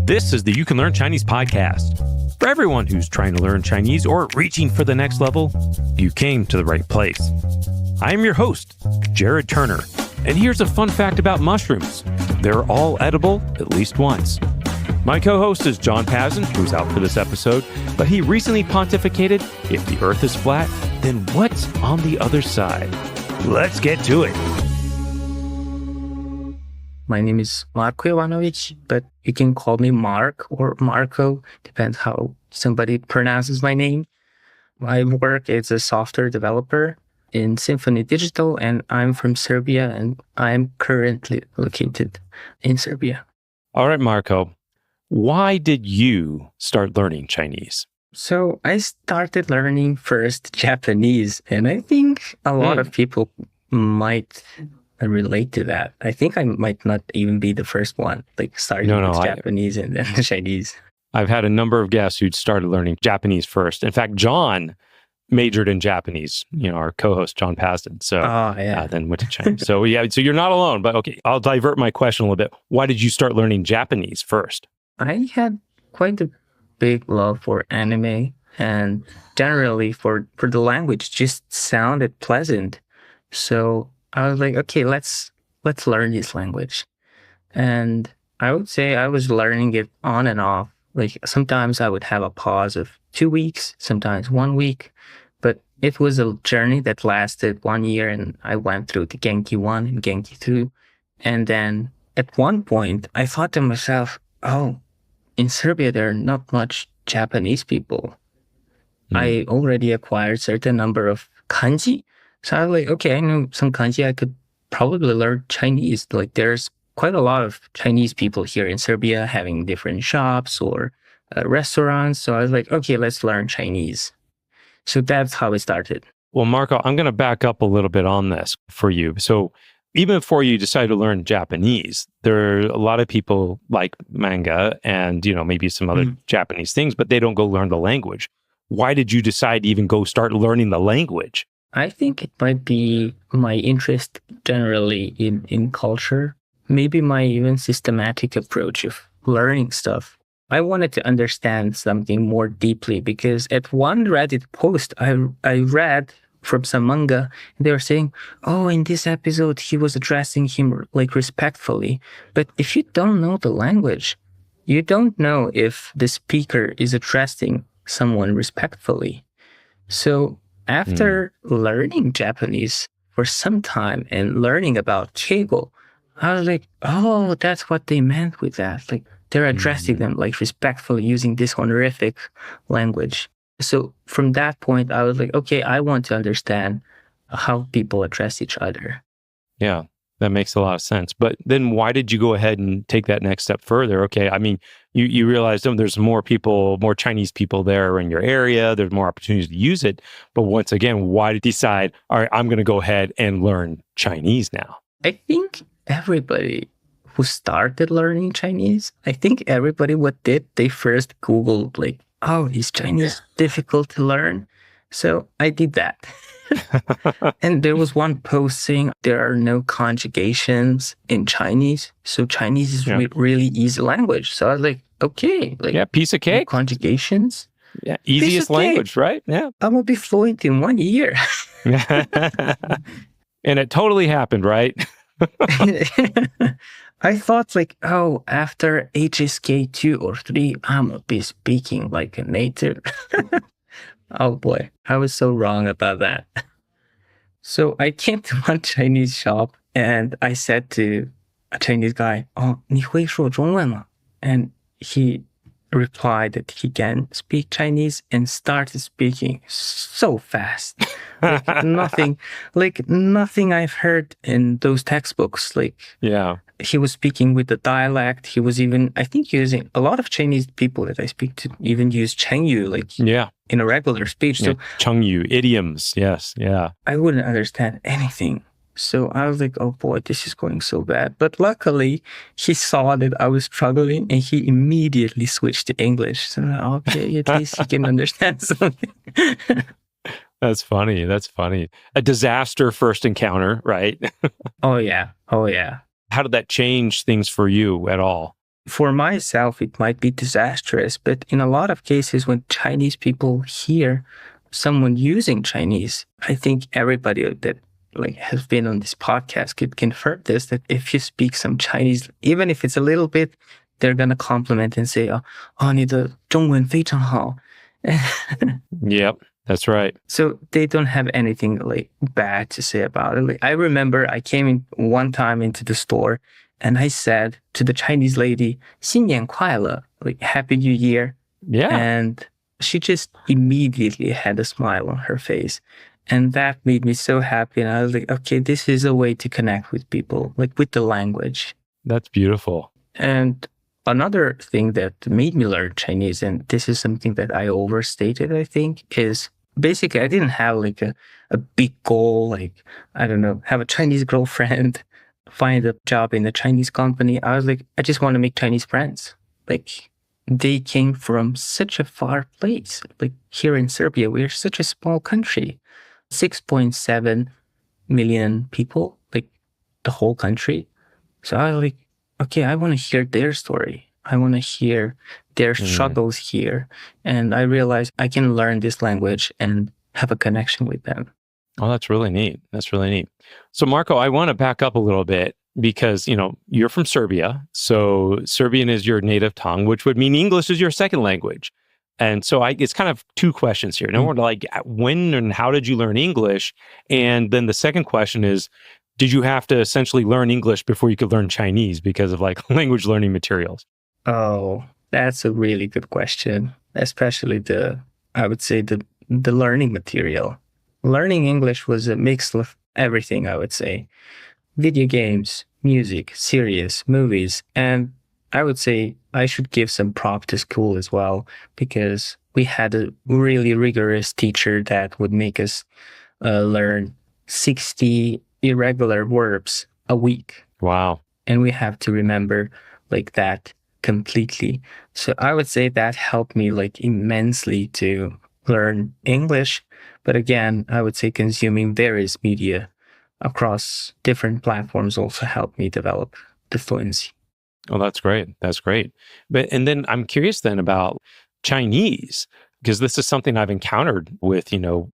This is the You Can Learn Chinese podcast. For everyone who's trying to learn Chinese or reaching for the next level, you came to the right place. I am your host, Jared Turner, and here's a fun fact about mushrooms. They're all edible at least once. My co-host is John Pazin, who's out for this episode, but he recently pontificated, if the earth is flat, then what's on the other side? Let's get to it. My name is Marko Javoanovic, but you can call me Mark or Marko, depends how somebody pronounces my name. My work is a software developer in Symphony Digital, and I'm from Serbia, and I'm currently located in Serbia. All right, Marko, why did you start learning Chinese? So I started learning first Japanese, and I think a lot of people might relate to that. I think I might not even be the first one, like starting with Japanese and then Chinese. I've had a number of guests who'd started learning Japanese first. In fact, John majored in Japanese, our co-host, John Pazin. So then went to Chinese. So you're not alone, but okay, I'll divert my question a little bit. Why did you start learning Japanese first? I had quite a big love for anime, and generally for the language just sounded pleasant. So I was like, okay, let's learn this language. And I would say I was learning it on and off. Like sometimes I would have a pause of 2 weeks, sometimes 1 week, but it was a journey that lasted 1 year, and I went through the Genki 1 and Genki 2. And then at one point I thought to myself, oh, in Serbia, there are not much Japanese people. I already acquired certain number of kanji. So I was like, okay, I know some kanji. I could probably learn Chinese. Like there's quite a lot of Chinese people here in Serbia having different shops or restaurants. So I was like, okay, let's learn Chinese. So that's how it started. Well, Marko, I'm going to back up a little bit on this for you. So even before you decided to learn Japanese, there are a lot of people like manga and, maybe some other Japanese things, but they don't go learn the language. Why did you decide to even go start learning the language? I think it might be my interest generally in culture, maybe my even systematic approach of learning stuff. I wanted to understand something more deeply because at one Reddit post I read from some manga, they were saying, oh, in this episode, he was addressing him like respectfully. But if you don't know the language, you don't know if the speaker is addressing someone respectfully. So after learning Japanese for some time and learning about Keigo, I was like, oh, that's what they meant with that. Like they're addressing them like respectfully using this honorific language. So from that point, I was like, okay, I want to understand how people address each other. Yeah, that makes a lot of sense. But then why did you go ahead and take that next step further? Okay, I mean, you realized there's more Chinese people there in your area. There's more opportunities to use it. But once again, why did you decide, all right, I'm going to go ahead and learn Chinese now? I think everybody who started learning Chinese, what did, they first Googled like, oh, is Chinese difficult to learn? So I did that. And there was one post saying there are no conjugations in Chinese. So Chinese is really easy language. So I was like, okay. Piece of cake. No conjugations. Yeah, easiest language, right? Yeah. I'm going to be fluent in 1 year. And it totally happened, right? I thought like, oh, after HSK 2 or 3, I'm going to be speaking like a native. Oh boy, I was so wrong about that. So I came to one Chinese shop and I said to a Chinese guy, oh, 你会说中文吗? And he replied that he can speak Chinese and started speaking so fast. Nothing I've heard in those textbooks. He was speaking with the dialect. He was even, I think, using a lot of Chinese people that I speak to even use Chengyu, in a regular speech. So Chengyu, idioms. Yes. Yeah. I wouldn't understand anything. So I was like, oh boy, this is going so bad. But luckily, he saw that I was struggling and he immediately switched to English. So okay, at least he can understand something. That's funny. A disaster first encounter, right? Oh, yeah. How did that change things for you at all? For myself, it might be disastrous, but in a lot of cases, when Chinese people hear someone using Chinese, I think everybody that has been on this podcast could confirm this, that if you speak some Chinese, even if it's a little bit, they're gonna compliment and say, "Oh, 你的中文非常好." Yep, that's right. So they don't have anything bad to say about it. I remember I came in one time into the store and I said to the Chinese lady, 新年快乐, Happy New Year. Yeah. And she just immediately had a smile on her face. And that made me so happy. And I was like, okay, this is a way to connect with people, with the language. That's beautiful. And another thing that made me learn Chinese, and this is something that I overstated, I think, is basically I didn't have a big goal, I don't know, have a Chinese girlfriend, find a job in a Chinese company. I was like, I just want to make Chinese friends. They came from such a far place. Here in Serbia, we're such a small country, 6.7 million people, the whole country. So I was like, okay, I want to hear their story. I want to hear their struggles here. And I realized I can learn this language and have a connection with them. Oh, that's really neat. That's really neat. So Marko, I want to back up a little bit because, you're from Serbia. So Serbian is your native tongue, which would mean English is your second language. And so it's kind of two questions here. Number one, when and how did you learn English? And then the second question is, did you have to essentially learn English before you could learn Chinese because of language learning materials? Oh, that's a really good question. Especially I would say the learning material. Learning English was a mix of everything, I would say. Video games, music, series, movies, and I would say I should give some prop to school as well, because we had a really rigorous teacher that would make us learn 60 irregular verbs a week. Wow. And we have to remember that completely. So I would say that helped me immensely to learn English. But again, I would say consuming various media across different platforms also helped me develop the fluency. Oh, that's great. That's great. And then I'm curious then about Chinese, because this is something I've encountered with,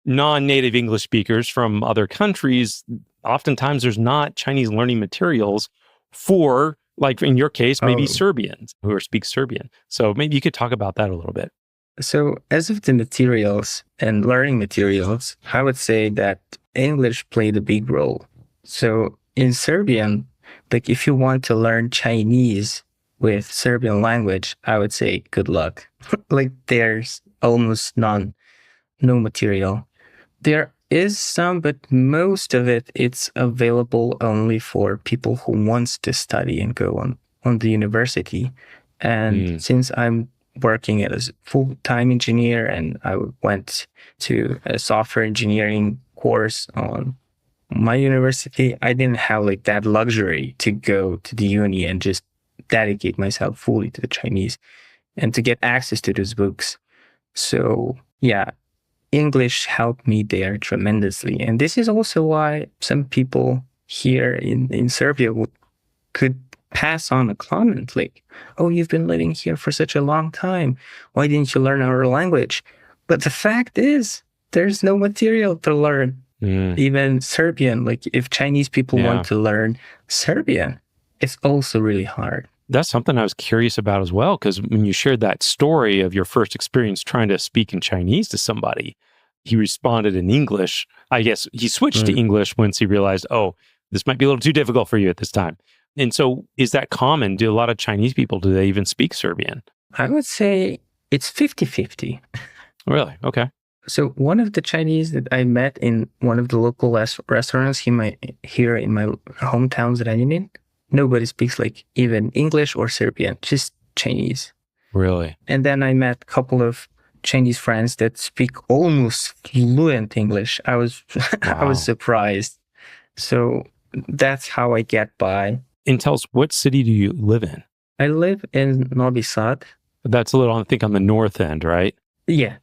non-native English speakers from other countries. Oftentimes there's not Chinese learning materials for, in your case, maybe Serbians who speak Serbian. So maybe you could talk about that a little bit. So as of the materials and learning materials, I would say that English played a big role. So in Serbian, if you want to learn Chinese with Serbian language, I would say good luck. There's almost no material. There is some, but most of it's available only for people who wants to study and go on the university. And since I'm working as a full-time engineer and I went to a software engineering course on my university, I didn't have that luxury to go to the uni and just dedicate myself fully to the Chinese and to get access to those books. So yeah, English helped me there tremendously. And this is also why some people here in Serbia could pass on a comment oh, you've been living here for such a long time. Why didn't you learn our language? But the fact is, there's no material to learn. Even Serbian, if Chinese people want to learn Serbian, it's also really hard. That's something I was curious about as well, because when you shared that story of your first experience trying to speak in Chinese to somebody, he responded in English. I guess he switched to English once he realized, oh, this might be a little too difficult for you at this time. And so is that common? Do a lot of Chinese people, do they even speak Serbian? I would say it's 50-50. Really? Okay. So one of the Chinese that I met in one of the local restaurants here in my hometown that I'm in, nobody speaks even English or Serbian, just Chinese. Really? And then I met a couple of Chinese friends that speak almost fluent English. I was I was surprised. So that's how I get by. And tell us, what city do you live in? I live in Novi Sad. That's a little, I think, on the north end, right? Yeah.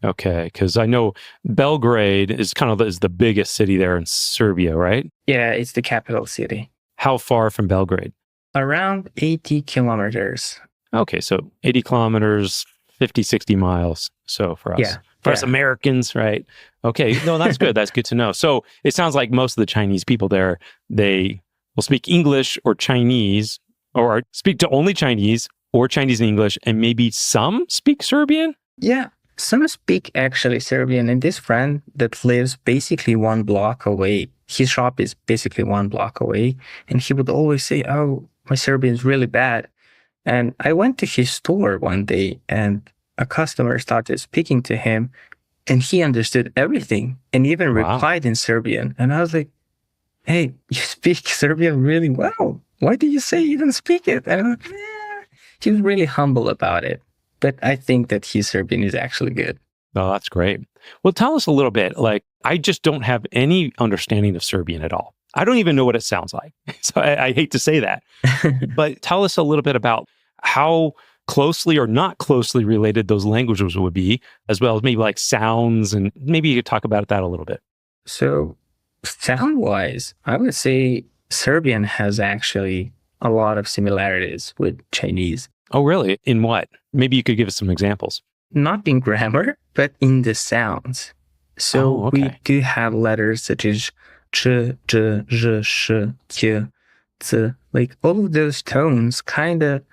Okay, because I know Belgrade is is the biggest city there in Serbia, right? Yeah, it's the capital city. How far from Belgrade? Around 80 kilometers. Okay, so 80 kilometers, 50, 60 miles. So for us, Yeah. for us Americans, right? Okay, no, that's good. That's good to know. So it sounds like most of the Chinese people there, they will speak English or Chinese, or speak to only Chinese or Chinese and English, and maybe some speak Serbian? Yeah. Some speak actually Serbian, and this friend that lives basically 1 block away, his shop is basically 1 block away, and he would always say, "Oh, my Serbian is really bad." And I went to his store one day, and a customer started speaking to him, and he understood everything and even Wow. replied in Serbian. And I was like, "Hey, you speak Serbian really well. Why do you say you don't speak it?" And I'm like, he was really humble about it. But I think that his Serbian is actually good. Oh, that's great. Well, tell us a little bit. Like, I just don't have any understanding of Serbian at all. I don't even know what it sounds like. So I hate to say that. But tell us a little bit about how closely or not closely related those languages would be, as well as maybe like sounds, and maybe you could talk about that a little bit. So, sound-wise, I would say Serbian has actually a lot of similarities with Chinese. Oh, really? In what? Maybe you could give us some examples. Not in grammar, but in the sounds. So we do have letters such as ch, j, j, sh, k, z. Like all of those tones kind of,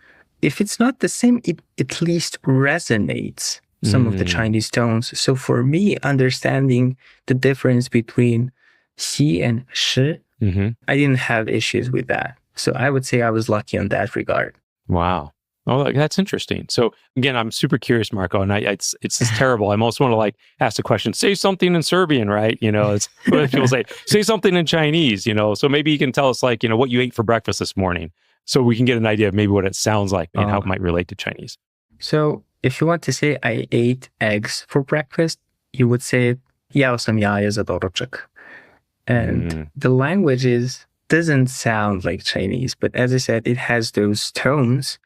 if it's not the same, it at least resonates some of the Chinese tones. So for me, understanding the difference between xi and sh, I didn't have issues with that. So I would say I was lucky on that regard. Wow. Oh, that's interesting. So again, I'm super curious, Marko, and it's terrible. I almost want to like ask a question, say something in Serbian, right? You know, it's what people say something in Chinese, you know, so maybe you can tell us like, you know, what you ate for breakfast this morning so we can get an idea of maybe what it sounds like and how it might relate to Chinese. So if you want to say I ate eggs for breakfast, you would say jeo sam jaje za doručak. And the language doesn't sound like Chinese, but as I said, it has those tones.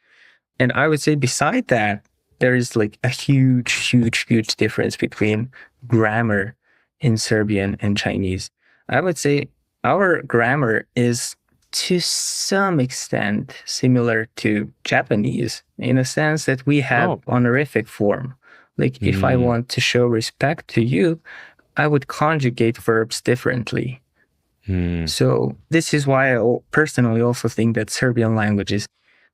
And I would say beside that, there is like a huge difference between grammar in Serbian and Chinese. I would say our grammar is to some extent similar to Japanese in a sense that we have honorific form. Like if I want to show respect to you, I would conjugate verbs differently. So this is why I personally also think that Serbian language is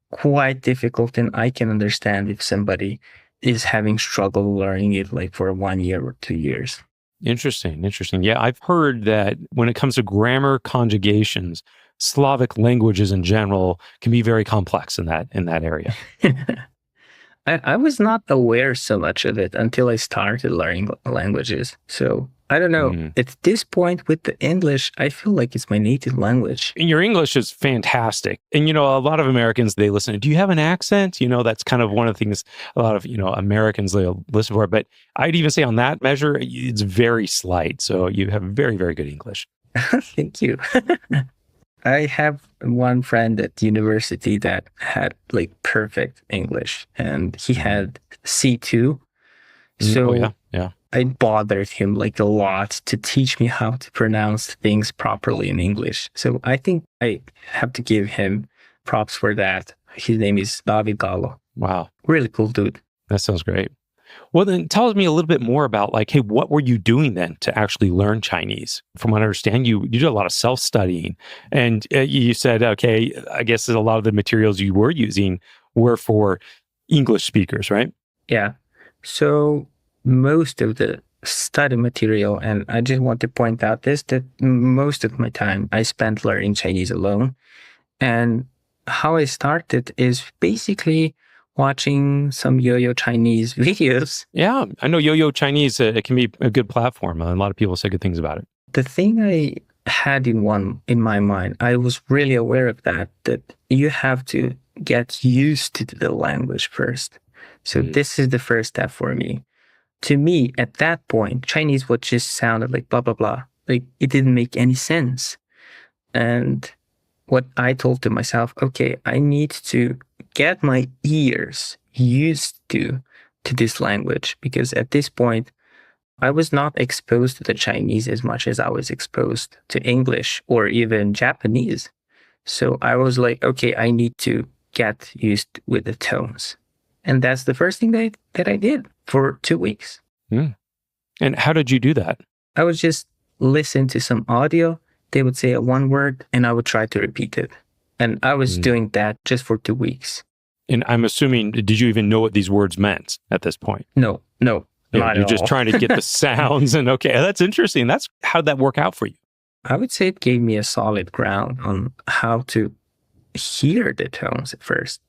quite difficult, and I can understand if somebody is having struggle learning it like for 1 year or 2 years. Interesting. Yeah, I've heard that when it comes to grammar conjugations, Slavic languages in general can be very complex in that area. I was not aware so much of it until I started learning languages. So I don't know. At this point with the English, I feel like it's my native language. And your English is fantastic. And, you know, a lot of Americans, they listen, do you have an accent? You know, that's kind of one of the things a lot of, you know, Americans, they'll listen for. But I'd even say on that measure, it's very slight. So you have very, very good English. Thank you. I have one friend at university that had like perfect English, and he had C2. So I bothered him like a lot to teach me how to pronounce things properly in English. So I think I have to give him props for that. His name is David Gallo. Wow. Really cool dude. That sounds great. Well, then tell me a little bit more about like, hey, what were you doing then to actually learn Chinese? From what I understand, you did a lot of self-studying, and you said, okay, I guess a lot of the materials you were using were for English speakers, right? Yeah. So most of the study material, and I just want to point out this, that most of my time I spent learning Chinese alone. And how I started is basically watching some YoYo Chinese videos. Yeah, I know YoYo Chinese, it can be a good platform. A lot of people say good things about it. The thing I had in my mind, I was really aware of that you have to get used to the language first. So this is the first step for me. To me, at that point, Chinese would just sounded like blah, blah, blah. Like it didn't make any sense. And what I told to myself, okay, I need to get my ears used to this language, because at this point, I was not exposed to the Chinese as much as I was exposed to English or even Japanese. So I was like, okay, I need to get used with the tones. And that's the first thing that I did for 2 weeks. Mm. And how did you do that? I would just listen to some audio. They would say one word and I would try to repeat it. And I was doing that just for 2 weeks. And I'm assuming, did you even know what these words meant at this point? No, You're just trying to get the sounds and okay, that's interesting. How did that work out for you? I would say it gave me a solid ground on how to hear the tones at first.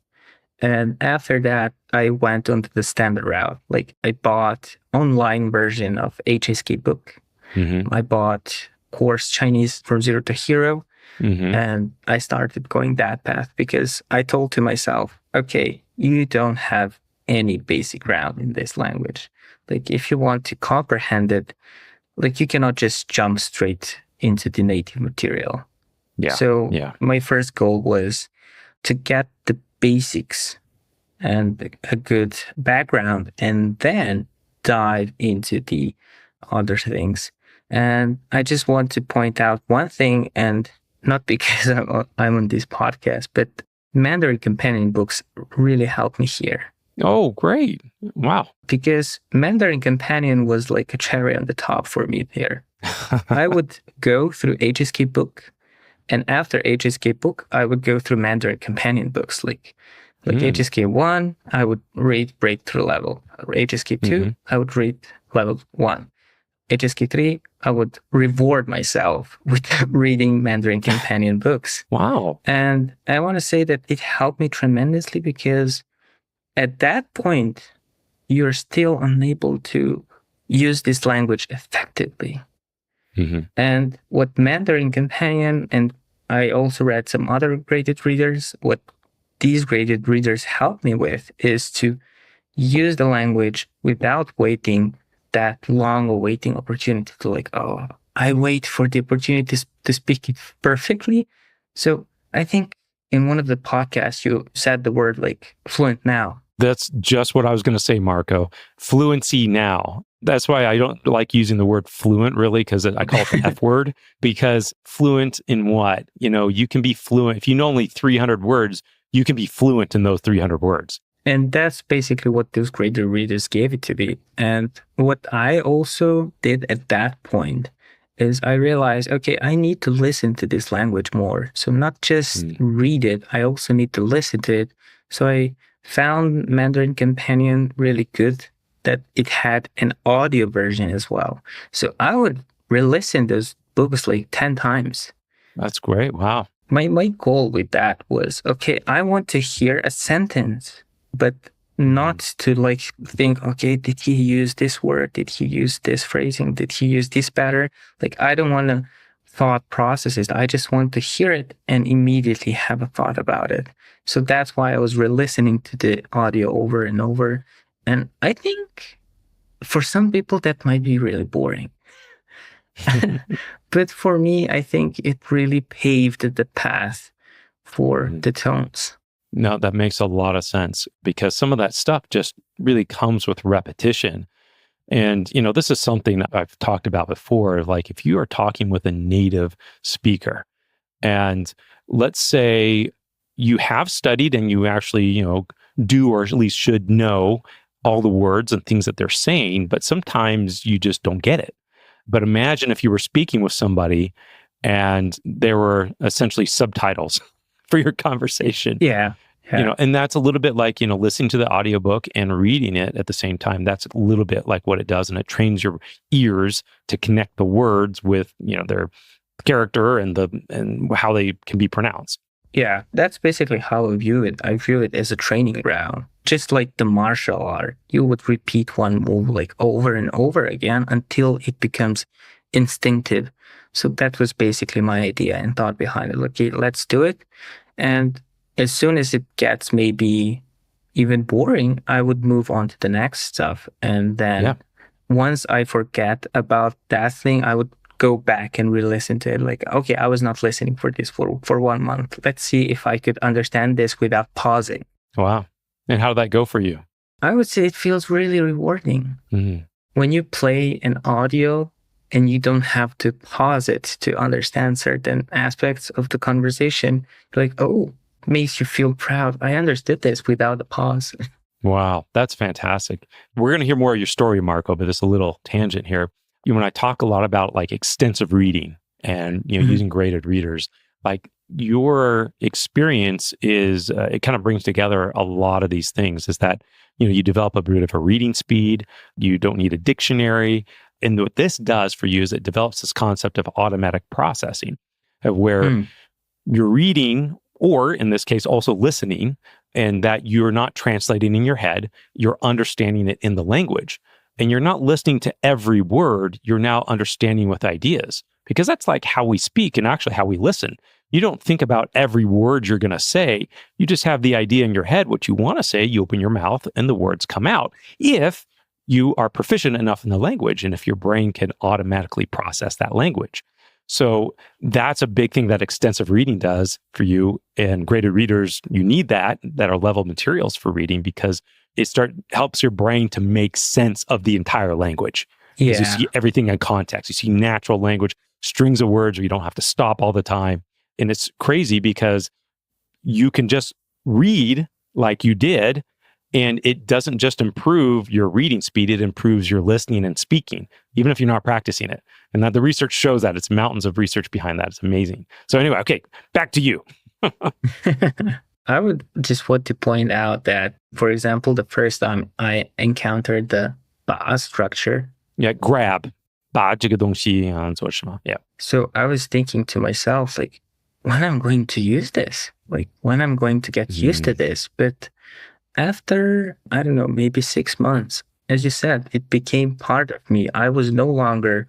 And after that, I went on to the standard route. Like I bought online version of HSK book. Mm-hmm. I bought course Chinese from zero to hero. Mm-hmm. And I started going that path because I told to myself, okay, you don't have any basic ground in this language. Like if you want to comprehend it, like you cannot just jump straight into the native material. Yeah. So my first goal was to get the basics and a good background and then dive into the other things. And I just want to point out one thing, and not because I'm on this podcast, but Mandarin Companion books really helped me here. Oh, great. Wow. Because Mandarin Companion was like a cherry on the top for me there. I would go through HSK book, and after HSK book, I would go through Mandarin Companion books. Like HSK 1, I would read breakthrough level. HSK 2, I would read level 1. HSK 3, I would reward myself with reading Mandarin Companion books. Wow. And I want to say that it helped me tremendously because at that point, you're still unable to use this language effectively. Mm-hmm. And what Mandarin Companion, and I also read some other graded readers, what these graded readers help me with is to use the language without waiting that long awaiting opportunity to like, oh, I wait for the opportunity to speak it perfectly. So I think in one of the podcasts, you said the word like fluent now. That's just what I was going to say, Marko. Fluency now. That's why I don't like using the word fluent really, because I call it the F word, because fluent in what? You can be fluent. If you know only 300 words, you can be fluent in those 300 words. And that's basically what those graded readers gave it to me. And what I also did at that point is I realized, okay, I need to listen to this language more. So not just read it, I also need to listen to it. So I found Mandarin Companion really good that it had an audio version as well. So I would re-listen those books like 10 times. That's great. Wow. My goal with that was, okay, I want to hear a sentence, but not to like think, okay, did he use this word? Did he use this phrasing? Did he use this pattern? Like, I don't want to thought processes. I just want to hear it and immediately have a thought about it. So that's why I was re-listening to the audio over and over. And I think for some people that might be really boring. But for me, I think it really paved the path for the tones. No, that makes a lot of sense because some of that stuff just really comes with repetition. And, this is something that I've talked about before. Like if you are talking with a native speaker and let's say you have studied and you actually, do or at least should know all the words and things that they're saying, but sometimes you just don't get it. But imagine if you were speaking with somebody and there were essentially subtitles for your conversation. Yeah. And that's a little bit like, listening to the audiobook and reading it at the same time. That's a little bit like what it does. And it trains your ears to connect the words with, their character and how they can be pronounced. Yeah, that's basically how I view it. I view it as a training ground. Just like the martial art, you would repeat one move like over and over again until it becomes instinctive. So that was basically my idea and thought behind it. Okay, let's do it. And as soon as it gets maybe even boring, I would move on to the next stuff. And then once I forget about that thing, I would go back and re-listen to it. Like, okay, I was not listening for this for 1 month. Let's see if I could understand this without pausing. Wow. And how did that go for you? I would say it feels really rewarding. Mm-hmm. When you play an audio and you don't have to pause it to understand certain aspects of the conversation. Like, oh, it makes you feel proud. I understood this without a pause. Wow, that's fantastic. We're going to hear more of your story, Marco, but there's a little tangent here. When I talk a lot about like extensive reading and using graded readers, like your experience is it kind of brings together a lot of these things. Is that you develop a bit of a reading speed, you don't need a dictionary, and what this does for you is it develops this concept of automatic processing, of where you're reading, or in this case also listening, and that you're not translating in your head, you're understanding it in the language. And you're not listening to every word, you're now understanding with ideas. Because that's like how we speak and actually how we listen. You don't think about every word you're going to say. You just have the idea in your head, what you want to say, you open your mouth and the words come out. If you are proficient enough in the language and if your brain can automatically process that language. So that's a big thing that extensive reading does for you. And graded readers, you need that are level materials for reading, because it helps your brain to make sense of the entire language. Because you see everything in context. You see natural language, strings of words where you don't have to stop all the time. And it's crazy because you can just read like you did, and it doesn't just improve your reading speed, it improves your listening and speaking, even if you're not practicing it. And that the research shows that. It's mountains of research behind that. It's amazing. So anyway, okay, back to you. I would just want to point out that, for example, the first time I encountered the ba structure. Yeah, grab. 把这个东西做什么? Yeah. So I was thinking to myself, like, when I'm going to use this? Like, when I'm going to get used to this? But after, I don't know, maybe 6 months, as you said, it became part of me. I was no longer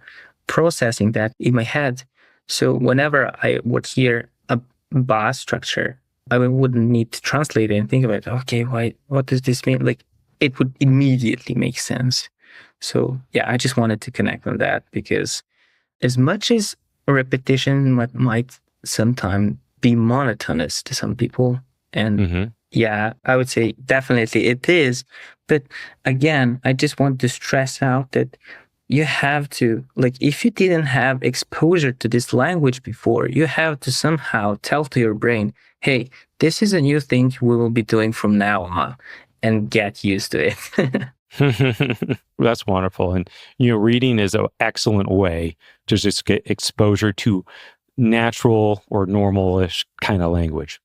processing that in my head. So whenever I would hear a ba structure, I wouldn't need to translate it and think about, okay, what does this mean? Like, it would immediately make sense. So yeah, I just wanted to connect on that, because as much as repetition might sometimes be monotonous to some people, and yeah, I would say definitely it is. But again, I just want to stress out that you have to, like, if you didn't have exposure to this language before, you have to somehow tell to your brain, hey, this is a new thing we will be doing from now on, and get used to it. That's wonderful. And, reading is an excellent way to just get exposure to natural or normal-ish kind of language.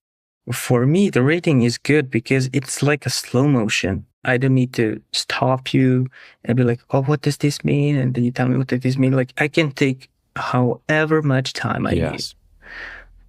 For me, the reading is good because it's like a slow motion. I don't need to stop you and be like, oh, what does this mean? And then you tell me what does this mean. Like, I can take however much time I need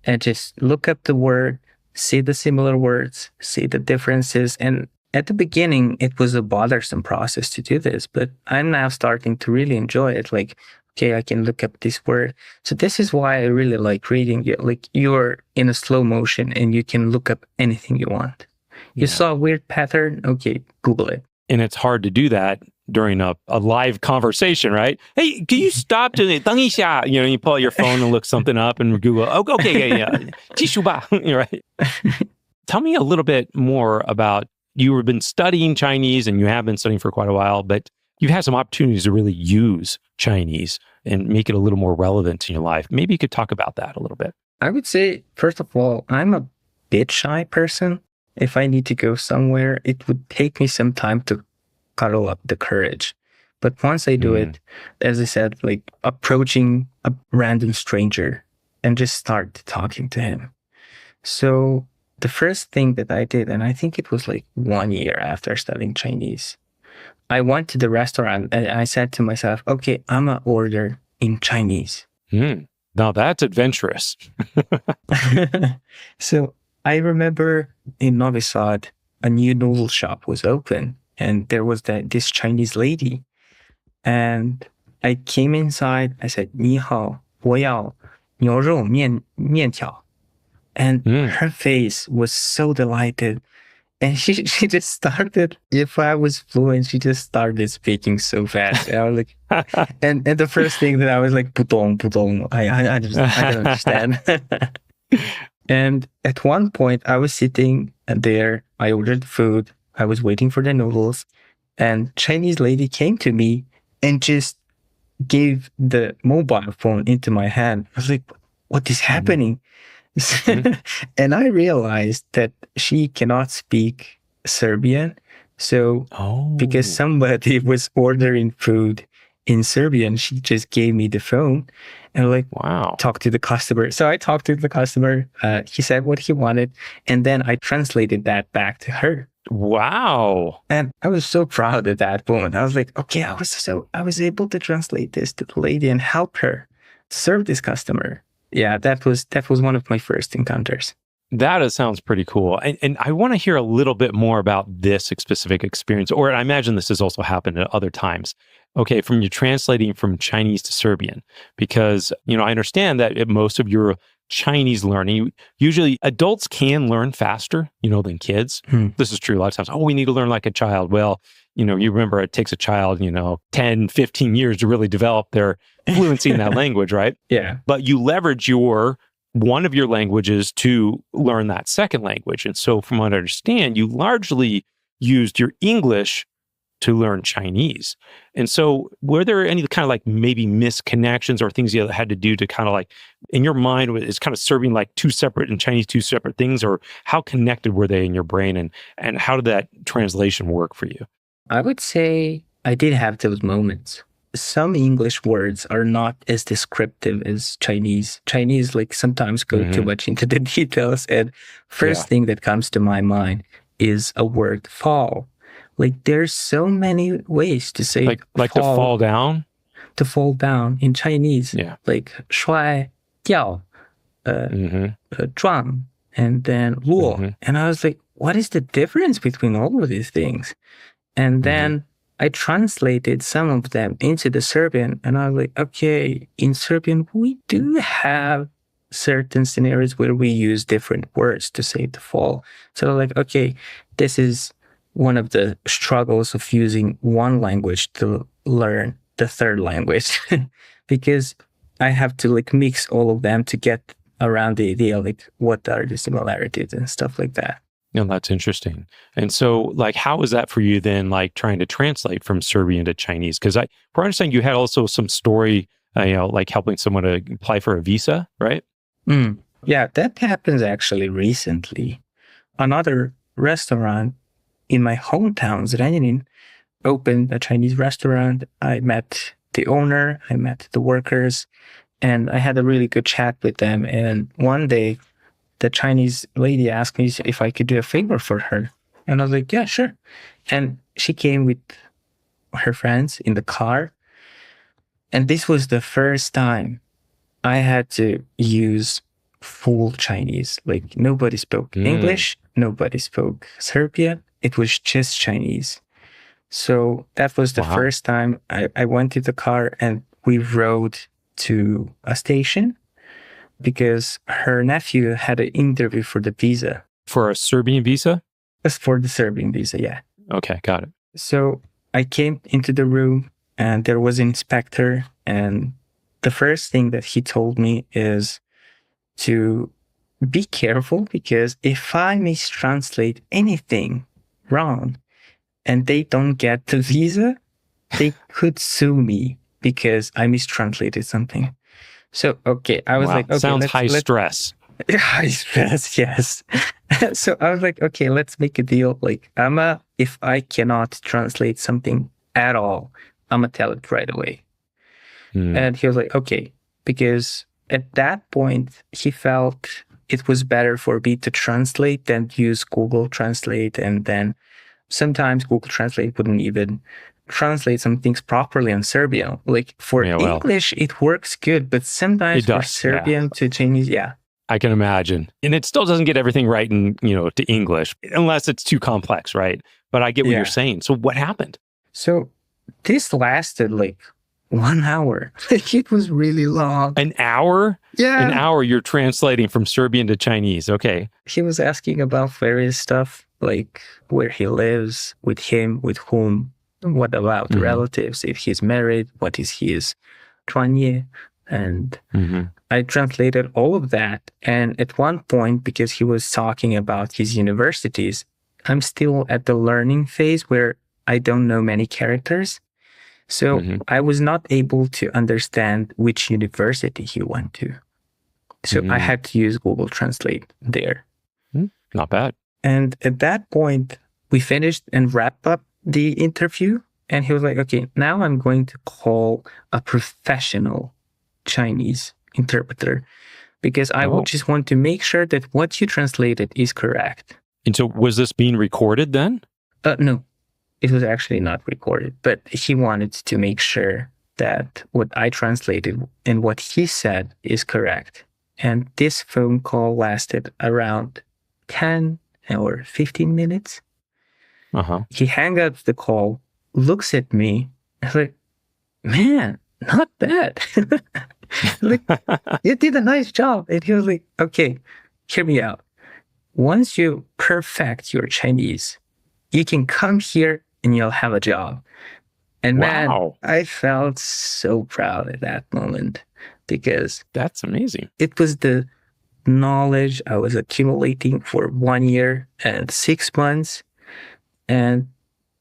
and just look up the word, see the similar words, see the differences. And at the beginning, it was a bothersome process to do this, but I'm now starting to really enjoy it. Like, okay, I can look up this word. So this is why I really like reading. Like, you're in a slow motion and you can look up anything you want. You saw a weird pattern? Okay, Google it. And it's hard to do that during a live conversation, right? Hey, can you stop to 等一下? You pull out your phone and look something up and Google, okay, yeah. 继续吧, right? Tell me a little bit more about, you have been studying Chinese and you have been studying for quite a while, but you've had some opportunities to really use Chinese and make it a little more relevant in your life. Maybe you could talk about that a little bit. I would say, first of all, I'm a bit shy person. If I need to go somewhere, it would take me some time to cuddle up the courage. But once I do it, as I said, like approaching a random stranger and just start talking to him. So the first thing that I did, and I think it was like 1 year after studying Chinese, I went to the restaurant and I said to myself, okay, I'm going to order in Chinese. Now that's adventurous. So I remember in Novi Sad, a new noodle shop was open and there was this Chinese lady. And I came inside, I said, 你好,我要牛肉面条. And her face was so delighted. And she just started, if I was fluent, she just started speaking so fast. And I was like, and the first thing that I was like, putong. I don't understand. And at one point I was sitting there, I ordered food, I was waiting for the noodles, and Chinese lady came to me and just gave the mobile phone into my hand. I was like, what is happening? And I realized that she cannot speak Serbian. So because somebody was ordering food in Serbian, she just gave me the phone and like, wow. talk to the customer. So I talked to the customer. He said what he wanted. And then I translated that back to her. Wow. And I was so proud at that moment. I was like, okay, I was able to translate this to the lady and help her serve this customer. Yeah, that was one of my first encounters. That sounds pretty cool. And I want to hear a little bit more about this specific experience, or I imagine this has also happened at other times. Okay, from you translating from Chinese to Serbian, because, I understand that most of your Chinese learning, usually adults can learn faster, than kids. This is true a lot of times. Oh, we need to learn like a child. Well, you remember it takes a child, 10, 15 years to really develop their fluency in that language, right? Yeah. But you leverage one of your languages to learn that second language. And so from what I understand, you largely used your English to learn Chinese. And so were there any kind of like maybe misconnections or things you had to do to kind of like, in your mind, is kind of Serbian like two separate and Chinese two separate things, or how connected were they in your brain, and how did that translation work for you? I would say I did have those moments. Some English words are not as descriptive as Chinese. Chinese like sometimes go too much into the details. And first thing that comes to my mind is a word fall. Like there's so many ways to say like fall, to fall down. To fall down in Chinese. Yeah. Like 摔掉, 撞, and then 落. And I was like, what is the difference between all of these things? And then I translated some of them into the Serbian, and I was like, okay, in Serbian, we do have certain scenarios where we use different words to say the fall. So like, okay, this is one of the struggles of using one language to learn the third language, because I have to like mix all of them to get around the idea, like what are the similarities and stuff like that. No, that's interesting. And so, like, how was that for you then, like, trying to translate from Serbian to Chinese? Because I understand you had also some story, like helping someone to apply for a visa, right? Yeah, that happens actually recently. Another restaurant in my hometown, Zrenjanin, opened a Chinese restaurant. I met the owner, I met the workers, and I had a really good chat with them. And one day, the Chinese lady asked me if I could do a favor for her. And I was like, yeah, sure. And she came with her friends in the car. And this was the first time I had to use full Chinese. Like nobody spoke English, nobody spoke Serbian. It was just Chinese. So that was the first time I went to the car and we rode to a station, because her nephew had an interview for the visa. For a Serbian visa? That's for the Serbian visa, yeah. Okay, got it. So I came into the room and there was an inspector, and the first thing that he told me is to be careful, because if I mistranslate anything wrong and they don't get the visa, they could sue me because I mistranslated something. So, okay, I was like, okay. Sounds high stress. High stress, yes. So I was like, okay, let's make a deal. Like, if I cannot translate something at all, I'm going to tell it right away. And he was like, okay, because at that point, he felt it was better for me to translate than use Google Translate. And then sometimes Google Translate wouldn't even translate some things properly in Serbian. Like for English, it works good, but sometimes for Serbian to Chinese, I can imagine. And it still doesn't get everything right in, to English, unless it's too complex, right? But I get what you're saying. So what happened? So this lasted like 1 hour. It was really long. An hour? Yeah. An hour you're translating from Serbian to Chinese. Okay. He was asking about various stuff, like where he lives, with him, with whom, what about relatives, if he's married, what is his 专业. And I translated all of that. And at one point, because he was talking about his universities, I'm still at the learning phase where I don't know many characters. So Hmm. I was not able to understand which university he went to. So I had to use Google Translate there. Not bad. And at that point, we finished and wrapped up the interview. And he was like, okay, now I'm going to call a professional Chinese interpreter because I would just want to make sure that what you translated is correct. And so was this being recorded then? No, it was actually not recorded, but he wanted to make sure that what I translated and what he said is correct. And this phone call lasted around 10 or 15 minutes. Uh-huh. He hangs up the call, looks at me, and like, man, not bad. Like, you did a nice job. And he was like, okay, hear me out. Once you perfect your Chinese, you can come here and you'll have a job. And man, Wow. I felt so proud at that moment because That's amazing. it was the knowledge I was accumulating for 1 year and 6 months. And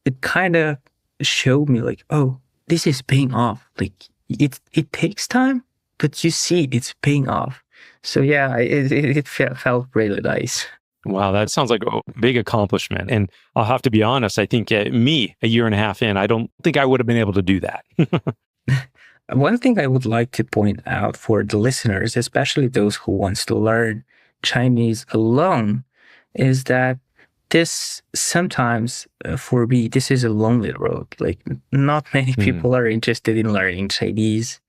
it kind of showed me like, oh, this is paying off. Like it takes time, but you see it's paying off. So yeah, it felt really nice. Wow, that sounds like a big accomplishment. And I'll have to be honest, I think me, a year and a half in, I don't think I would have been able to do that. One thing I would like to point out for the listeners, especially those who wants to learn Chinese alone, is that this sometimes for me, this is a lonely road. Like not many people are interested in learning Chinese.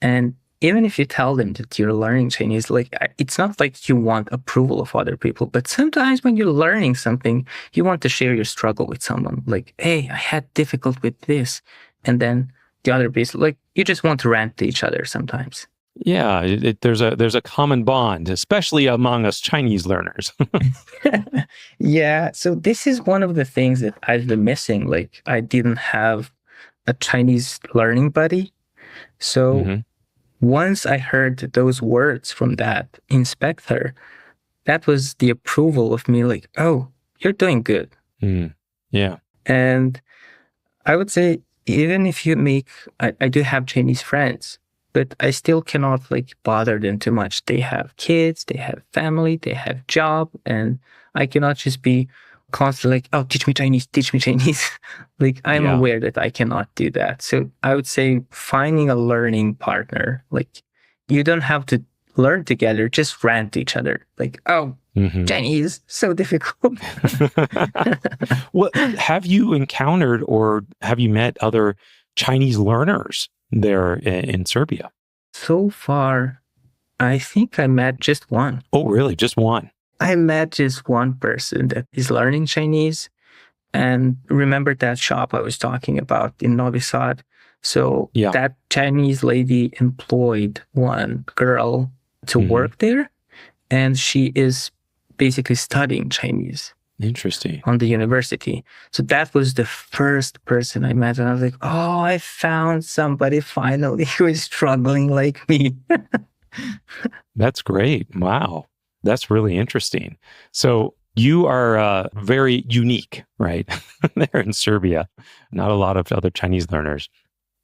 And even if you tell them that you're learning Chinese, like it's not like you want approval of other people, but sometimes when you're learning something, you want to share your struggle with someone. Like, hey, I had difficult with this. And then the other piece, like you just want to rant to each other sometimes. Yeah, there's a common bond, especially among us Chinese learners. Yeah, so this is one of the things that I've been missing. Like I didn't have a Chinese learning buddy. So once I heard those words from that inspector, that was the approval of me like, oh, you're doing good. Yeah. And I would say, even if you make, I do have Chinese friends, but I still cannot like bother them too much. They have kids, they have family, they have job, and I cannot just be constantly like, oh, teach me Chinese, teach me Chinese. Like I'm aware that I cannot do that. So I would say finding a learning partner, like you don't have to learn together, just rant to each other. Like, oh, Chinese, so difficult. Well, have you encountered or have you met other Chinese learners there in Serbia? So far, I think I met just one. Oh, really? Just one? I met just one person that is learning Chinese. And remember that shop I was talking about in Novi Sad? So that Chinese lady employed one girl to work there. And she is basically studying Chinese. Interesting. On the university. So that was the first person I met. And I was like, oh, I found somebody finally who is struggling like me. That's great. Wow. That's really interesting. So you are very unique, right? There in Serbia. Not a lot of other Chinese learners.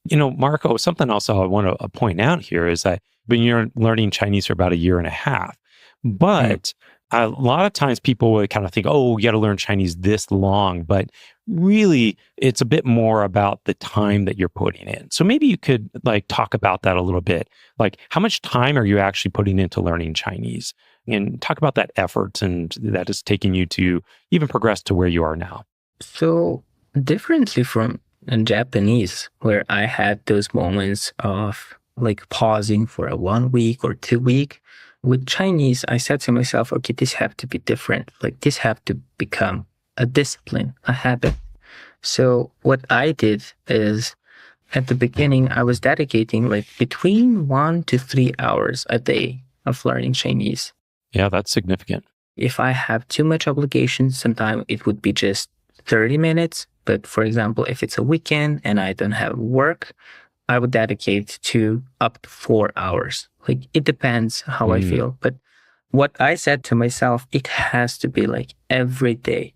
You know, Marko, something else I want to point out here is that when you're learning Chinese for about a year and a half, but a lot of times people would kind of think, oh, you got to learn Chinese this long, but really it's a bit more about the time that you're putting in. So maybe you could like talk about that a little bit. Like how much time are you actually putting into learning Chinese? And talk about that effort and that is taking you to even progress to where you are now. So differently from Japanese, where I had those moments of like pausing for a 1 week or 2 week, with Chinese, I said to myself, okay, this have to be different. Like this have to become a discipline, a habit. So what I did is at the beginning, I was dedicating like between 1 to 3 hours a day of learning Chinese. Yeah, that's significant. If I have too much obligations, sometimes it would be just 30 minutes. But for example, if it's a weekend and I don't have work, I would dedicate to up to 4 hours. Like it depends how I feel. But what I said to myself, it has to be like every day.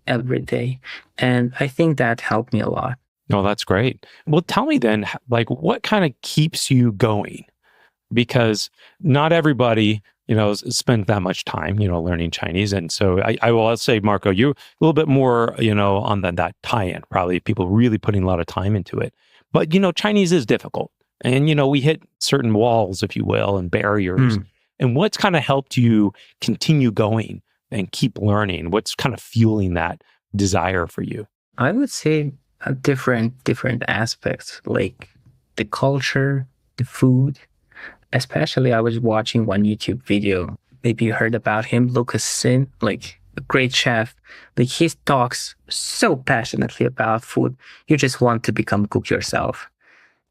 And I think that helped me a lot. No, that's great. Well, tell me then, like, what kind of keeps you going? Because not everybody, spends that much time, learning Chinese. And so I will say, Marco, you're a little bit more, on that tie-in, probably people really putting a lot of time into it. But, Chinese is difficult. And, we hit certain walls, if you will, and barriers. And what's kind of helped you continue going and keep learning? What's kind of fueling that desire for you? I would say different aspects, like the culture, the food. Especially, I was watching one YouTube video. Maybe you heard about him, Lucas Sin, like a great chef. Like he talks so passionately about food. You just want to become a cook yourself.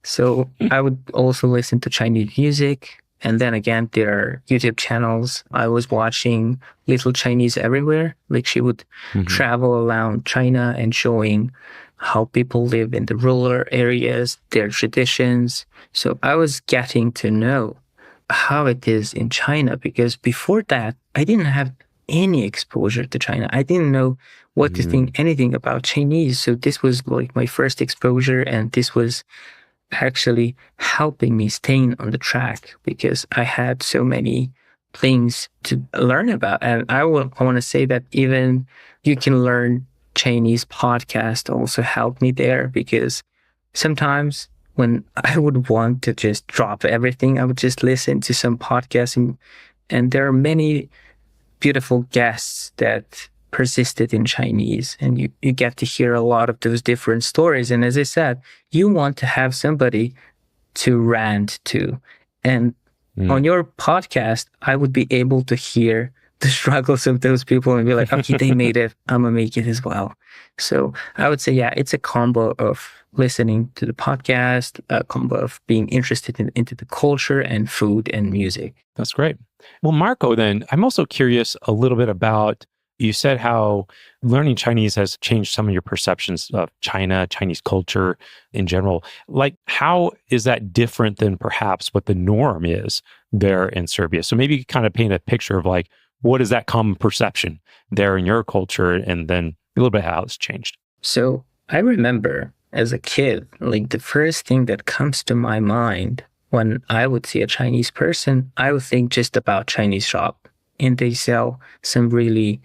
So I would also listen to Chinese music. And then again, there are YouTube channels. I was watching Little Chinese Everywhere. Like she would travel around China and showing how people live in the rural areas, their traditions. So I was getting to know how it is in China, because before that, I didn't have any exposure to China. I didn't know what to think anything about Chinese. So this was like my first exposure, and this was actually helping me staying on the track because I had so many things to learn about. And I want to say that even You Can Learn Chinese podcast also helped me there, because sometimes when I would want to just drop everything, I would just listen to some podcasts, and there are many beautiful guests that persisted in Chinese, and you get to hear a lot of those different stories. And as I said, you want to have somebody to rant to. And on your podcast, I would be able to hear the struggles of those people and be like, okay, they made it, I'm gonna make it as well. So I would say, yeah, it's a combo of listening to the podcast, a combo of being interested into the culture and food and music. That's great. Well, Marco, then I'm also curious a little bit about, you said how learning Chinese has changed some of your perceptions of China, Chinese culture in general. Like, how is that different than perhaps what the norm is there in Serbia? So maybe you could kind of paint a picture of like, what is that common perception there in your culture, and then a little bit how it's changed? So I remember as a kid, like the first thing that comes to my mind when I would see a Chinese person, I would think just about Chinese shop. And they sell some really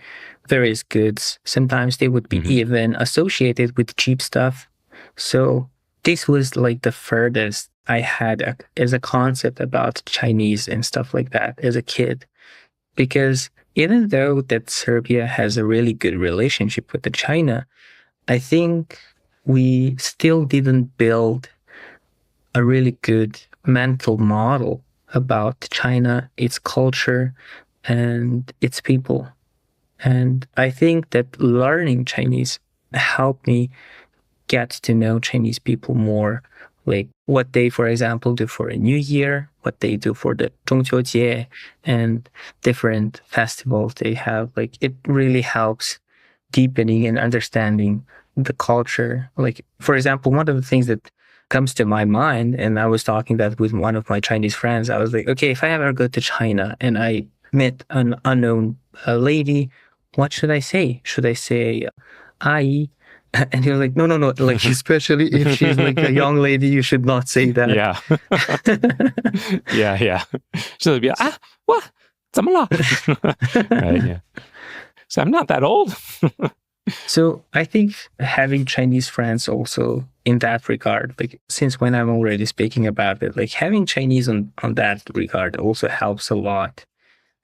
various goods. Sometimes they would be even associated with cheap stuff. So this was like the furthest I had as a concept about Chinese and stuff like that as a kid. Because even though that Serbia has a really good relationship with China, I think we still didn't build a really good mental model about China, its culture, and its people. And I think that learning Chinese helped me get to know Chinese people more, like what they, for example, do for a New Year, what they do for the 中秋节, and different festivals they have. Like it really helps deepening and understanding the culture. Like, for example, one of the things that comes to my mind, and I was talking that with one of my Chinese friends, I was like, okay, if I ever go to China and I met an unknown lady, what should I say? Should I say, "ai"? And you're like, no. Like, especially if she's like a young lady, you should not say that. Yeah. yeah. She'll be, what? 怎么了? Right, yeah. So I'm not that old. So I think having Chinese friends also in that regard, like since when I'm already speaking about it, like having Chinese on that regard also helps a lot.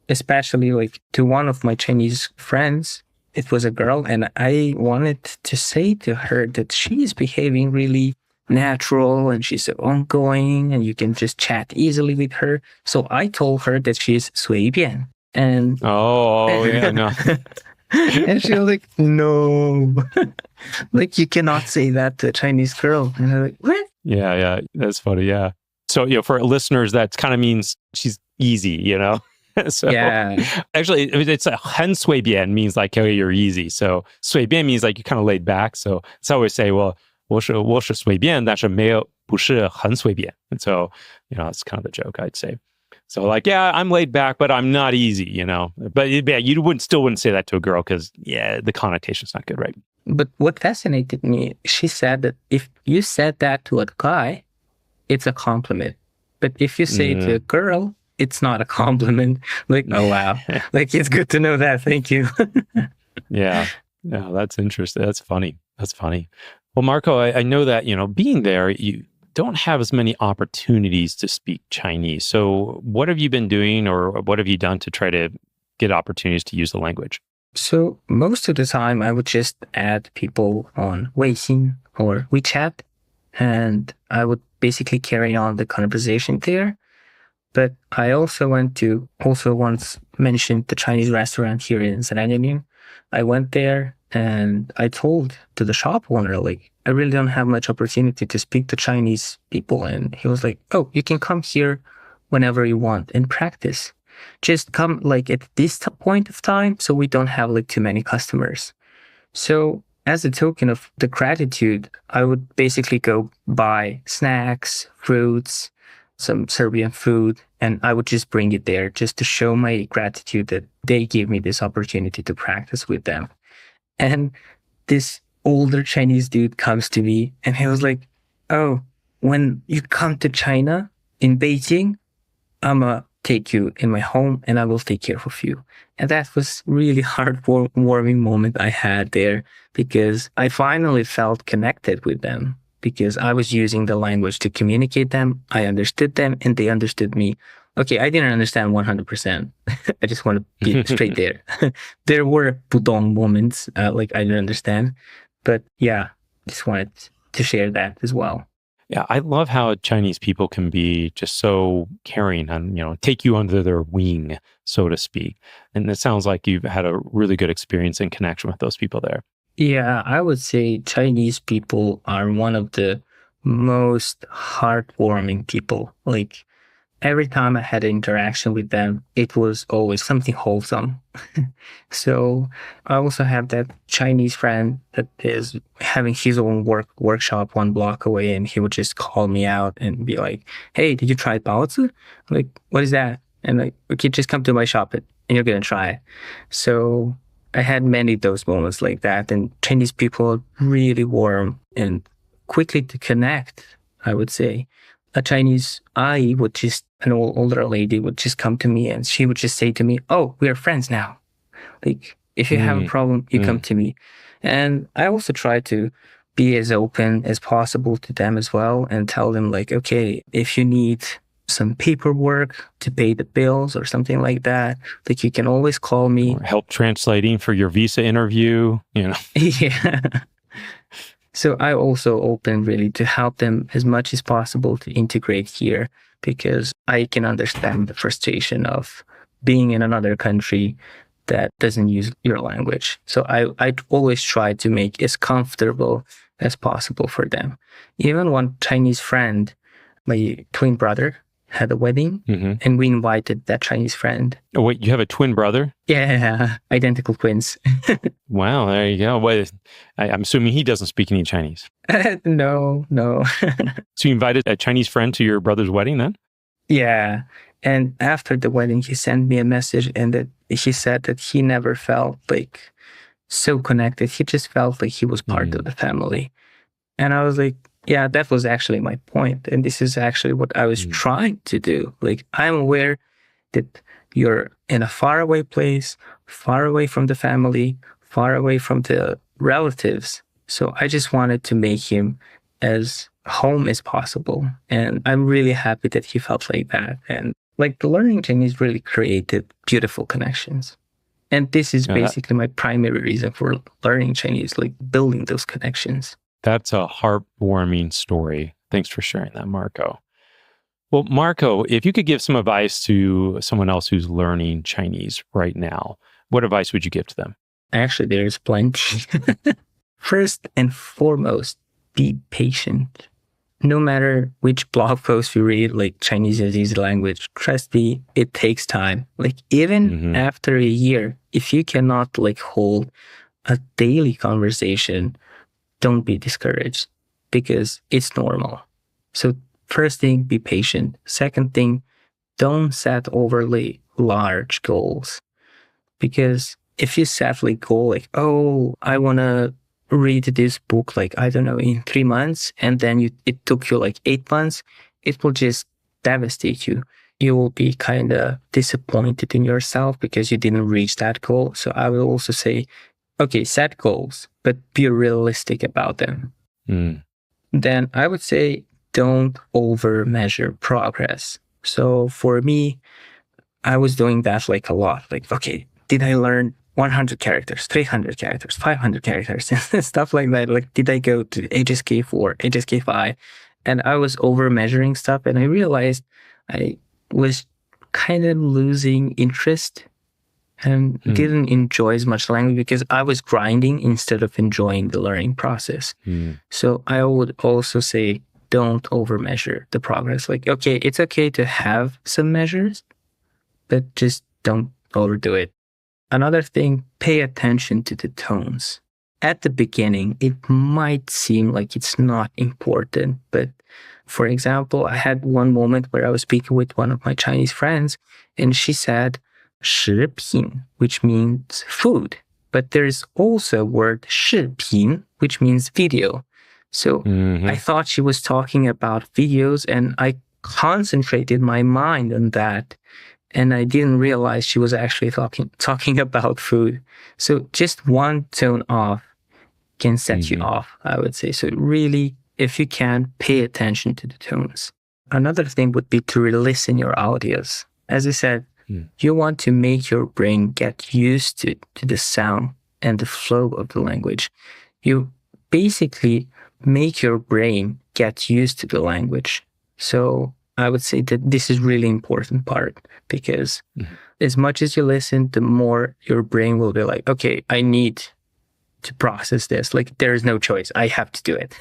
Especially like to one of my Chinese friends, it was a girl, and I wanted to say to her that she is behaving really natural and she's so ongoing and you can just chat easily with her. So I told her that she's 随便. And yeah, no. and she was like, no, like you cannot say that to a Chinese girl. And I'm like, what? Yeah, that's funny. Yeah. So, for listeners, that kind of means she's easy, So yeah. Actually, it's a 很随便 means like, oh, you're easy. So 随便 means like you're kind of laid back. So I always say, well, 我是随便，但是不是很随便. And so, that's kind of the joke, I'd say. So like, yeah, I'm laid back, but I'm not easy, you know. But yeah, you wouldn't say that to a girl because yeah, the connotation's not good, right? But what fascinated me, she said that if you said that to a guy, it's a compliment. But if you say it to a girl, it's not a compliment. Like, oh wow, like it's good to know that. Thank you. Yeah, that's interesting. That's funny. That's funny. Well, Marko, I know that, you know, being there, you don't have as many opportunities to speak Chinese. So what have you been doing or what have you done to try to get opportunities to use the language? So most of the time, I would just add people on Weixin or WeChat, and I would basically carry on the conversation there. But I also once mentioned the Chinese restaurant here in Serbian. I went there and I told to the shop owner, like, I really don't have much opportunity to speak to Chinese people. And he was like, oh, you can come here whenever you want and practice. Just come like at this point of time so we don't have like too many customers. So as a token of the gratitude, I would basically go buy snacks, fruits, some Serbian food, and I would just bring it there just to show my gratitude that they gave me this opportunity to practice with them. And this older Chinese dude comes to me and he was like, oh, when you come to China in Beijing, I'ma take you in my home and I will take care of you. And that was really heartwarming moment I had there because I finally felt connected with them because I was using the language to communicate them. I understood them and they understood me. Okay, I didn't understand 100%. I just want to be straight there. There were pudong moments, like I didn't understand. But yeah, just wanted to share that as well. Yeah, I love how Chinese people can be just so caring and, you know, take you under their wing, so to speak. And it sounds like you've had a really good experience and connection with those people there. Yeah, I would say Chinese people are one of the most heartwarming people. Like every time I had an interaction with them, it was always something wholesome. So I also have that Chinese friend that is having his own workshop 1 block away, and he would just call me out and be like, "Hey, did you try baozi? Like, what is that?" And like, okay, just come to my shop and you're gonna try it. So I had many of those moments like that, and Chinese people are really warm and quickly to connect, I would say. A Chinese an older lady would just come to me and she would just say to me, oh, we are friends now. Like, if you have a problem, you come to me. And I also try to be as open as possible to them as well and tell them like, okay, if you need some paperwork to pay the bills or something like that, like you can always call me. Or help translating for your visa interview, you know. Yeah. So I also open really to help them as much as possible to integrate here because I can understand the frustration of being in another country that doesn't use your language. So I always try to make as comfortable as possible for them. Even one Chinese friend, my twin brother, had a wedding and we invited that Chinese friend. Oh, wait, you have a twin brother? Yeah, identical twins. Wow, there you go. Wait, I'm assuming he doesn't speak any Chinese. No. So you invited a Chinese friend to your brother's wedding then? Yeah. And after the wedding, he sent me a message and that he said that he never felt like so connected. He just felt like he was part of the family. And I was like, yeah, that was actually my point. And this is actually what I was trying to do. Like, I'm aware that you're in a faraway place, far away from the family, far away from the relatives. So I just wanted to make him as home as possible. And I'm really happy that he felt like that. And like the learning Chinese really created beautiful connections. And this is basically my primary reason for learning Chinese, like building those connections. That's a heartwarming story. Thanks for sharing that, Marko. Well, Marko, if you could give some advice to someone else who's learning Chinese right now, what advice would you give to them? Actually, there's plenty. First and foremost, be patient. No matter which blog post you read, like Chinese is easy language, trust me, it takes time. Like even after a year, if you cannot like hold a daily conversation, don't be discouraged because it's normal. So first thing, be patient. Second thing, don't set overly large goals. Because if you set like goal, like, oh, I want to read this book, like, I don't know, in 3 months, and then it took you like 8 months, it will just devastate you. You will be kind of disappointed in yourself because you didn't reach that goal. So I will also say, okay, set goals, but be realistic about them. Then I would say, don't over measure progress. So for me, I was doing that like a lot. Like, okay, did I learn 100 characters, 300 characters, 500 characters, and stuff like that? Like, did I go to HSK4, HSK5? And I was over measuring stuff, and I realized I was kind of losing interest and didn't enjoy as much language because I was grinding instead of enjoying the learning process. So I would also say, don't over measure the progress. Like, okay, it's okay to have some measures, but just don't overdo it. Another thing, pay attention to the tones. At the beginning, it might seem like it's not important, but for example, I had one moment where I was speaking with one of my Chinese friends, and she said, 食品, which means food. But there's also a word 视频, which means video. So I thought she was talking about videos, and I concentrated my mind on that. And I didn't realize she was actually talking about food. So just one tone off can set you off, I would say. So really, if you can, pay attention to the tones. Another thing would be to re-listen your audios. As I said, you want to make your brain get used to the sound and the flow of the language. You basically make your brain get used to the language. So I would say that this is really important part, because as much as you listen, the more your brain will be like, okay, I need to process this. Like, there is no choice. I have to do it.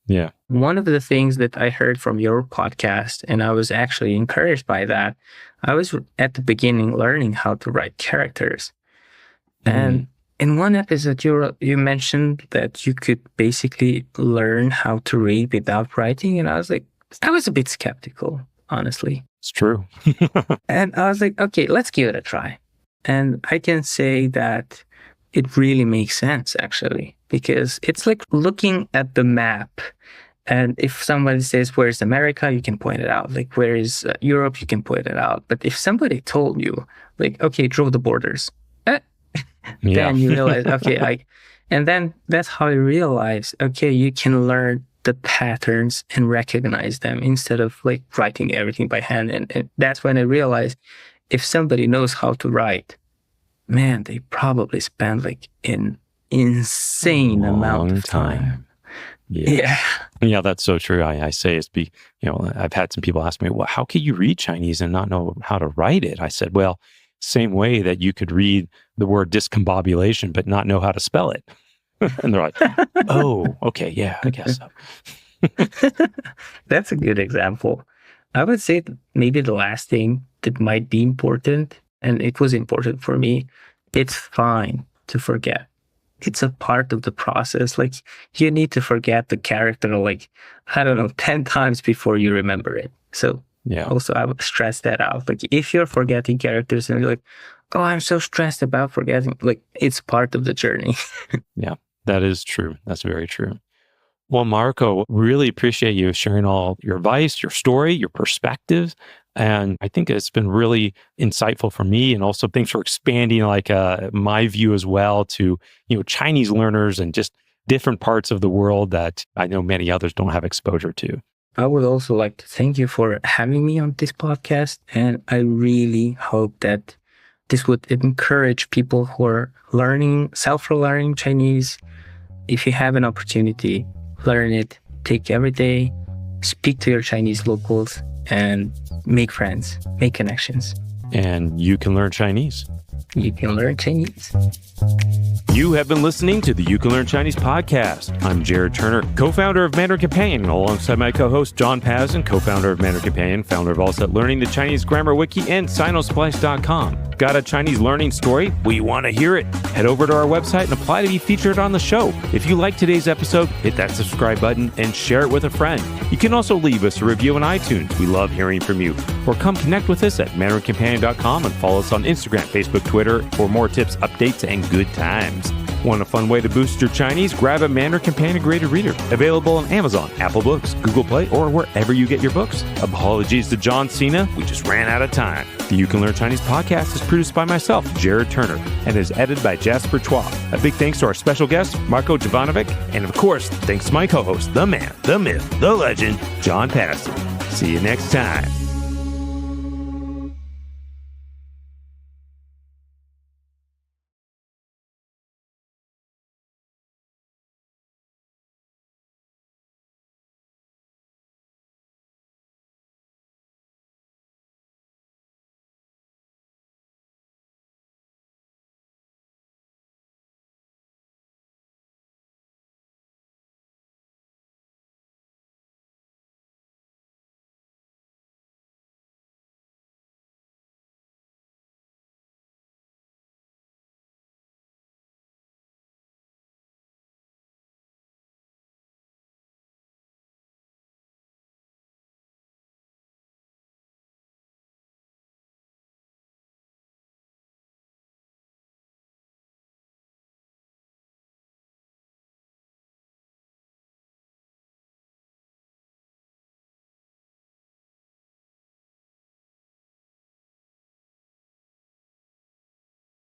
Yeah. One of the things that I heard from your podcast, and I was actually encouraged by that, I was at the beginning learning how to write characters. And in one episode, you mentioned that you could basically learn how to read without writing. And I was a bit skeptical, honestly. It's true. And I was like, okay, let's give it a try. And I can say that it really makes sense, actually, because it's like looking at the map. And if somebody says, where's America? You can point it out. Like, where is Europe? You can point it out. But if somebody told you, like, okay, draw the borders, then you realize, okay, and then that's how you realize, okay, you can learn the patterns and recognize them instead of like writing everything by hand. And that's when I realized, if somebody knows how to write, man, they probably spend like an insane amount of time. Yeah, that's so true. I say I've had some people ask me, well, how could you read Chinese and not know how to write it? I said, well, same way that you could read the word discombobulation, but not know how to spell it. And they're like, oh, okay, yeah, I guess so. That's a good example. I would say maybe the last thing that might be important, and it was important for me, it's fine to forget. It's a part of the process. Like, you need to forget the character, like, 10 times before you remember it. So also I would stress that out. Like, if you're forgetting characters and you're like, oh, I'm so stressed about forgetting, like, it's part of the journey. Yeah, that is true. That's very true. Well, Marko, really appreciate you sharing all your advice, your story, your perspectives. And I think it's been really insightful for me. And also thanks for expanding my view as well to, Chinese learners and just different parts of the world that I know many others don't have exposure to. I would also like to thank you for having me on this podcast. And I really hope that this would encourage people who are self-learning Chinese. If you have an opportunity, learn it, take every day, speak to your Chinese locals, and make friends, make connections. And you can learn Chinese. you can learn Chinese. You have been listening to the You Can Learn Chinese podcast. I'm Jared Turner, co-founder of Mandarin Companion, alongside my co-host John Pazin, co-founder of Mandarin Companion, founder of All Set Learning, the Chinese Grammar Wiki, and Sinosplice.com. Got a Chinese learning story? We want to hear it. Head over to our website and apply to be featured on the show. If you like today's episode, hit that subscribe button and share it with a friend. You can also leave us a review on iTunes. We love hearing from you. Or come connect with us at MandarinCompanion.com and follow us on Instagram, Facebook, Twitter for more tips, updates, and good times. Want a fun way to boost your Chinese? Grab a Mandarin Companion graded reader. Available on Amazon, Apple Books, Google Play, or wherever you get your books. Apologies to John Cena. We just ran out of time. The You Can Learn Chinese podcast is produced by myself, Jared Turner, and is edited by Jasper Chua. A big thanks to our special guest, Marko Javoanovic. And of course, thanks to my co-host, the man, the myth, the legend, John Pazin. See you next time.